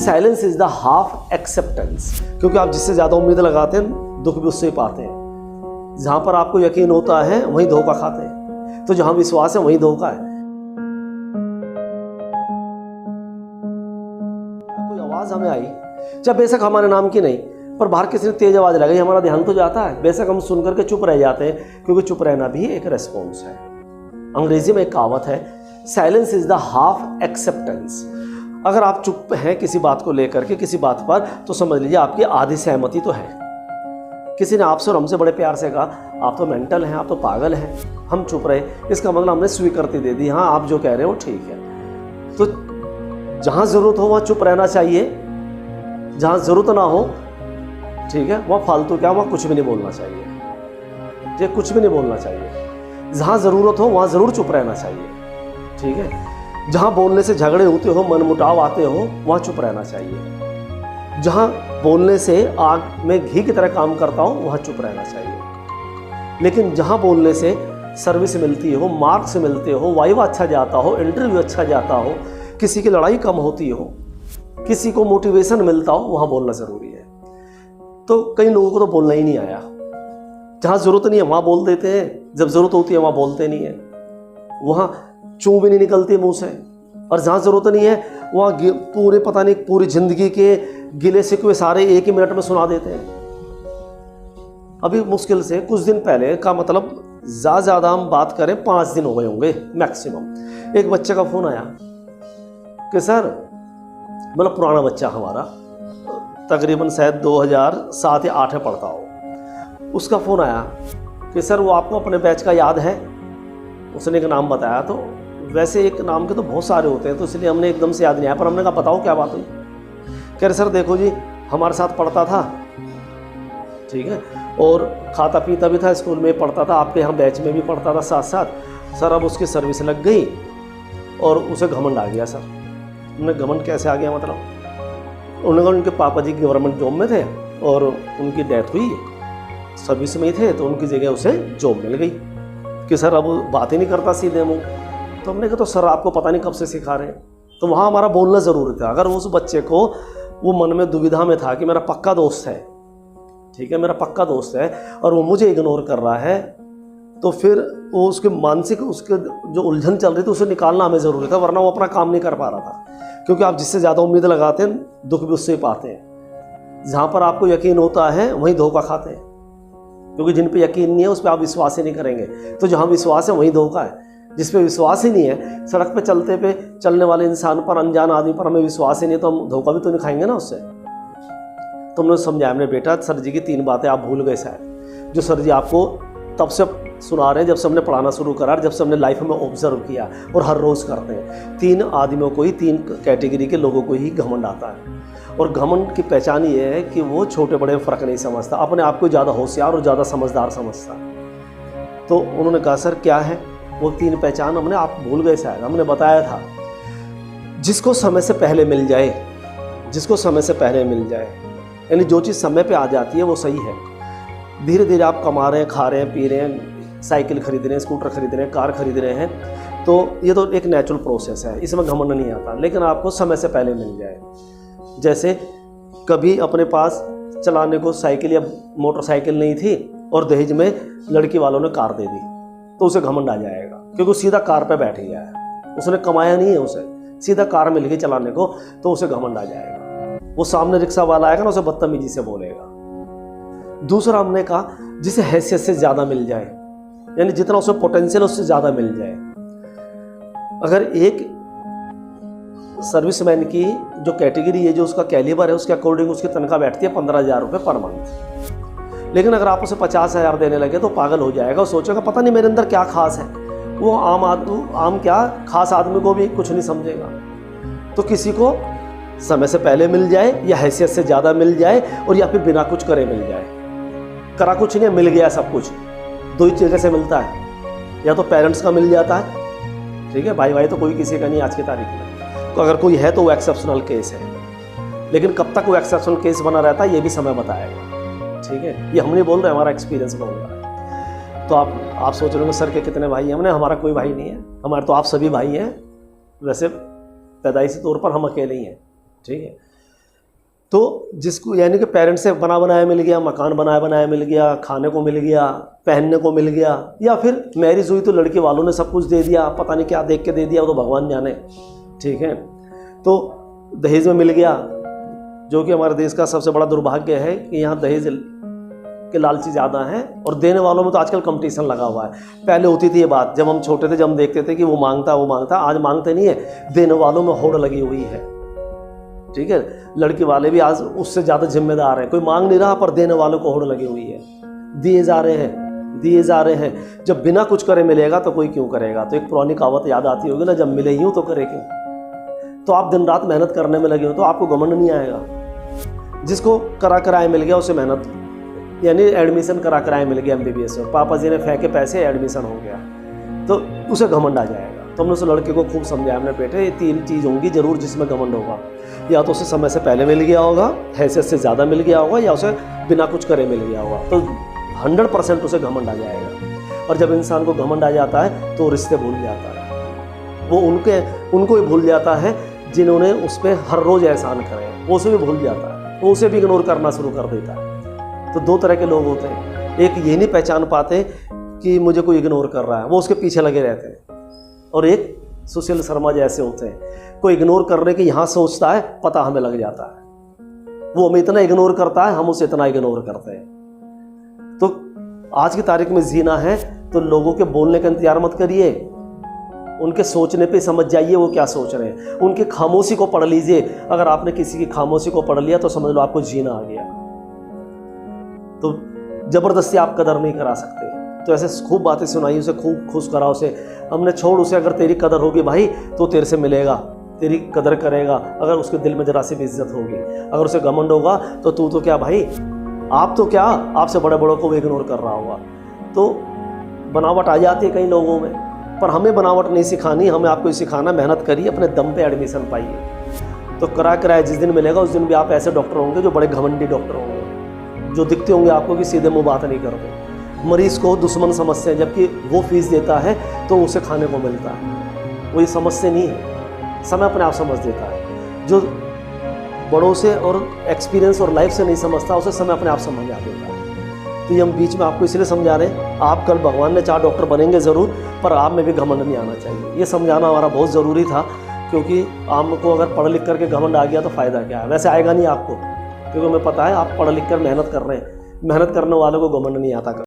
Silence is the half acceptance, क्योंकि आप जिससे ज़्यादा उम्मीद लगाते हैं दुख भी उससे ही पाते हैं। जहाँ पर आपको यकीन होता है वहीं धोखा खाते हैं, तो जहाँ विश्वास है वहीं धोखा है। कोई आवाज़ हमें आई, जब बेशक हमारे नाम की नहीं, पर बाहर किसी ने तेज आवाज़ लगाई, हमारा ध्यान तो जाता है। बेशक हम सुन करके चुप रह जाते हैं, क्योंकि चुप रहना भी एक रेस्पॉन्स है। अंग्रेजी में एक कहावत है, silence is the half acceptance. अगर आप चुप हैं किसी बात को लेकर के, किसी बात पर, तो समझ लीजिए आपकी आधी सहमति तो है। किसी ने आपसे और हमसे बड़े प्यार से कहा आप तो मेंटल हैं, आप तो पागल हैं, हम चुप रहे, इसका मतलब हमने स्वीकृति दे दी, हाँ आप जो कह रहे हो ठीक है। तो जहाँ ज़रूरत हो वहाँ चुप रहना चाहिए, जहाँ ज़रूरत ना हो, ठीक है, वहाँ फालतू क्या, वहाँ कुछ भी नहीं बोलना चाहिए, ये कुछ भी नहीं बोलना चाहिए। जहाँ ज़रूरत हो वहाँ ज़रूर चुप रहना चाहिए, ठीक है। जहाँ बोलने से झगड़े होते हो, मनमुटाव आते हो, वहाँ चुप रहना चाहिए। जहाँ बोलने से आग में घी की तरह काम करता हो, वहाँ चुप रहना चाहिए। लेकिन जहाँ बोलने से सर्विस मिलती हो, मार्क्स मिलते हो, वाइवा अच्छा जाता हो, इंटरव्यू अच्छा जाता हो, किसी की लड़ाई कम होती हो, किसी को मोटिवेशन मिलता हो, वहाँ बोलना ज़रूरी है। तो कई लोगों को तो बोलना ही नहीं आया। जहाँ ज़रूरत नहीं है वहाँ बोल देते हैं, जब ज़रूरत होती है वहाँ बोलते नहीं है, वहाँ चूं भी नहीं निकलती मुंह से। और जहाँ ज़रूरत नहीं है वहाँ पूरे पता नहीं पूरी ज़िंदगी के गिले शिकवे सारे एक ही मिनट में सुना देते हैं। अभी मुश्किल से कुछ दिन पहले का, मतलब ज़्यादा हम बात करें 5 दिन हो गए होंगे मैक्सिमम, एक बच्चे का फ़ोन आया कि सर, मतलब पुराना बच्चा हमारा, तकरीबन शायद 2007 या 8 में पढ़ता हो, उसका फ़ोन आया कि सर वो आपको अपने बैच का याद है। उसने एक नाम बताया, तो वैसे एक नाम के तो बहुत सारे होते हैं, तो इसलिए हमने एकदम से याद नहीं आया, पर हमने कहा बताओ क्या बात हुई। कह रहे सर देखो जी, हमारे साथ पढ़ता था, ठीक है, और खाता पीता भी था, स्कूल में पढ़ता था, आपके यहाँ बैच में भी पढ़ता था साथ साथ। सर अब उसकी सर्विस लग गई और उसे घमंड आ गया। सर हमने घमंड कैसे आ गया, मतलब उन्होंने, उनके पापा जी गवर्नमेंट जॉब में थे और उनकी डेथ हुई, सर्विस में ही थे, तो उनकी जगह उसे जॉब मिल गई कि सर अब बात ही नहीं करता सीधे मुँह। तो हमने कहा तो सर आपको पता नहीं कब से सिखा रहे हैं। तो वहाँ हमारा बोलना ज़रूरी था। अगर उस बच्चे को वो मन में दुविधा में था कि मेरा पक्का दोस्त है, ठीक है, मेरा पक्का दोस्त है, और वो मुझे इग्नोर कर रहा है, तो फिर वो उसके मानसिक, उसके जो उलझन चल रही थी उसे निकालना हमें ज़रूरी था, वरना वो अपना काम नहीं कर पा रहा था। क्योंकि आप जिससे ज़्यादा उम्मीद लगाते हैं दुख भी उससे ही पाते हैं। जहाँ पर आपको यकीन होता है वहीं धोखा खाते हैं, क्योंकि जिन पे यकीन नहीं है उस पर आप विश्वास ही नहीं करेंगे। तो जहाँ विश्वास है वहीं धोखा है। जिस पे विश्वास ही नहीं है, सड़क पे चलने वाले इंसान पर, अनजान आदमी पर हमें विश्वास ही नहीं, तो हम धोखा भी तो नहीं खाएंगे ना उससे। तो हमने समझाया, हमने बेटा सर जी की 3 बातें आप भूल गए शायद, जो सर जी आपको तब से सुना रहे हैं, जब से हमने पढ़ाना शुरू करा, जब से हमने लाइफ में ऑब्जर्व किया और हर रोज़ करते हैं। 3 आदमियों को ही, 3 कैटेगरी के लोगों को ही घमंड आता है। और घमंड की पहचान ये है कि वो छोटे बड़े फ़र्क नहीं समझता, अपने आप को ज़्यादा होशियार और ज़्यादा समझदार समझता। तो उन्होंने कहा सर क्या है वो 3 पहचान, हमने आप भूल गए शायद, हमने बताया था। जिसको समय से पहले मिल जाए, जिसको समय से पहले मिल जाए, यानी जो चीज़ समय पे आ जाती है वो सही है। धीरे धीरे आप कमा रहे हैं, खा रहे हैं, पी रहे हैं, साइकिल खरीद रहे हैं, स्कूटर खरीद रहे हैं, कार खरीद रहे हैं, तो ये तो एक नेचुरल प्रोसेस है, इसमें घमंड नहीं आता। लेकिन आपको समय से पहले मिल जाए, जैसे कभी अपने पास चलाने को साइकिल या मोटरसाइकिल नहीं थी और दहेज में लड़की वालों ने कार दे दी, तो उसे घमंड आ जाएगा, क्योंकि सीधा कार पे बैठ गया है, उसने कमाया नहीं है, उसे सीधा कार मिल गई चलाने को, तो उसे घमंड आ जाएगा। वो सामने रिक्शा वाला आएगा ना, उसे बदतमीजी से बोलेगा। दूसरा हमने कहा जिसे हैसियत से ज़्यादा मिल जाए, यानी जितना उसमें पोटेंशियल उससे ज़्यादा मिल जाए। अगर एक सर्विसमैन की जो कैटेगरी है, जो उसका कैलिबर है, उसके अकॉर्डिंग उसकी तनख्वाह बैठती है 15,000 रुपये पर मंथ। लेकिन अगर आप उसे 50,000 देने लगे तो पागल हो जाएगा, और सोचेगा पता नहीं मेरे अंदर क्या खास है। वो आम क्या खास आदमी को भी कुछ नहीं समझेगा। तो किसी को समय से पहले मिल जाए, या हैसियत से ज़्यादा मिल जाए, और या फिर बिना कुछ करे मिल जाए। करा कुछ नहीं, मिल गया सब कुछ। 2 ही जगह से मिलता है, या तो पेरेंट्स का मिल जाता है, ठीक है, भाई तो कोई किसी का नहीं आज की तारीख में। तो अगर कोई है तो वो एक्सेप्शनल केस है, लेकिन कब तक वो एक्सेप्शनल केस बना रहता है ये भी समय बताएगा, ठीक है। ये हम नहीं बोल रहे, हमारा एक्सपीरियंस बोल रहा है। तो आप सोच रहे होंगे सर के कितने भाई हैं? हमने, हमारा कोई भाई नहीं है, हमारे तो आप सभी भाई हैं। वैसे पैदाइशी तौर पर हम अकेले ही हैं, ठीक है। तो जिसको यानी कि पेरेंट्स से बना बनाया मिल गया, मकान बनाया बनाया मिल गया, खाने को मिल गया, पहनने को मिल गया, या फिर मैरिज हुई तो लड़के वालों ने सब कुछ दे दिया, पता नहीं क्या देख के दे दिया, वो तो भगवान जाने, ठीक है। तो दहेज में मिल गया, जो कि हमारे देश का सबसे बड़ा दुर्भाग्य है कि यहाँ दहेज के लालची ज़्यादा हैं, और देने वालों में तो आजकल कंपटीशन लगा हुआ है। पहले होती थी ये बात, जब हम छोटे थे, जब हम देखते थे कि वो मांगता, आज मांगते नहीं है, देने वालों में होड़ लगी हुई है, ठीक है। लड़के वाले भी आज उससे ज़्यादा जिम्मेदार हैं, कोई मांग नहीं रहा पर देने वालों को होड़ लगी हुई है, दिए जा रहे हैं। जब बिना कुछ करे मिलेगा तो कोई क्यों करेगा। तो एक पुरानी कहावत याद आती होगी ना, जब मिले यूँ तो करे क्यों। तो आप दिन रात मेहनत करने में लगे हो तो आपको घमंड नहीं आएगा। जिसको करा कराए मिल गया उसे मेहनत, यानी एडमिशन करा कराए मिल गया MBBS में, पापा जी ने फेंके पैसे, एडमिशन हो गया, तो उसे घमंड आ जाएगा। तो हमने उस लड़के को खूब समझाया, हमने बेटे ये 3 चीज़ होंगी जरूर जिसमें घमंड होगा, या तो उसे समय से पहले मिल गया होगा, हैसियत से ज़्यादा मिल गया होगा, या उसे बिना कुछ करे मिल गया होगा, तो 100% उसे घमंड आ जाएगा। और जब इंसान को घमंड आ जाता है तो रिश्ते भूल जाता है, वो उनको ही भूल जाता है जिन्होंने उस पर हर रोज़ एहसान करे, वो उसे भी भूल जाता है, वो उसे भी इग्नोर करना शुरू कर देता है। तो 2 तरह के लोग होते हैं, एक ये नहीं पहचान पाते कि मुझे कोई इग्नोर कर रहा है, वो उसके पीछे लगे रहते हैं, और एक सुशील शर्मा जैसे होते हैं, कोई इग्नोर करने के यहाँ सोचता है, पता हमें लग जाता है, वो हमें इतना इग्नोर करता है, हम उसे इतना इग्नोर करते हैं। तो आज की तारीख में जीना है तो लोगों के बोलने का इंतजार मत करिए, उनके सोचने पे समझ जाइए वो क्या सोच रहे हैं, उनकी खामोशी को पढ़ लीजिए। अगर आपने किसी की खामोशी को पढ़ लिया तो समझ लो आपको जीना आ गया। तो जबरदस्ती आप कदर नहीं करा सकते, तो ऐसे खूब बातें सुनाई, उसे खूब खुश करा, उसे हमने छोड़ उसे, अगर तेरी कदर होगी भाई तो तेरे से मिलेगा, तेरी कदर करेगा। अगर उसके दिल में जरा सी भी इज्जत होगी, अगर उसे घमंड होगा तो तू तो क्या भाई, आप तो क्या, आपसे बड़े बड़ों को भी इग्नोर कर रहा होगा। तो बनावट आ जाती है कई लोगों में, पर हमें बनावट नहीं सिखानी, हमें आपको सिखाना मेहनत करिए, अपने दम पे एडमिशन पाइए। तो करा कराए जिस दिन मिलेगा उस दिन भी आप ऐसे डॉक्टर होंगे जो बड़े घमंडी डॉक्टर होंगे, जो दिखते होंगे आपको कि सीधे मुँह बात नहीं करते, मरीज को दुश्मन समझते हैं, जबकि वो फीस देता है तो उसे खाने को मिलता है। वो ये समझते नहीं है, समय अपने आप समझ देता है। जो बड़ों से और एक्सपीरियंस और लाइफ से नहीं समझता उसे समय अपने आप समझ आ देता है। तो ये हम बीच में आपको इसलिए समझा रहे हैं, आप कल भगवान ने 4 डॉक्टर बनेंगे ज़रूर, पर आप में भी घमंड नहीं आना चाहिए। ये समझाना हमारा बहुत ज़रूरी था, क्योंकि आपको अगर पढ़ लिख करके घमंड आ गया तो फ़ायदा क्या है। वैसे आएगा नहीं आपको, क्योंकि हमें पता है आप पढ़ लिख कर मेहनत कर रहे हैं, मेहनत करने वालों को घमंड नहीं आता।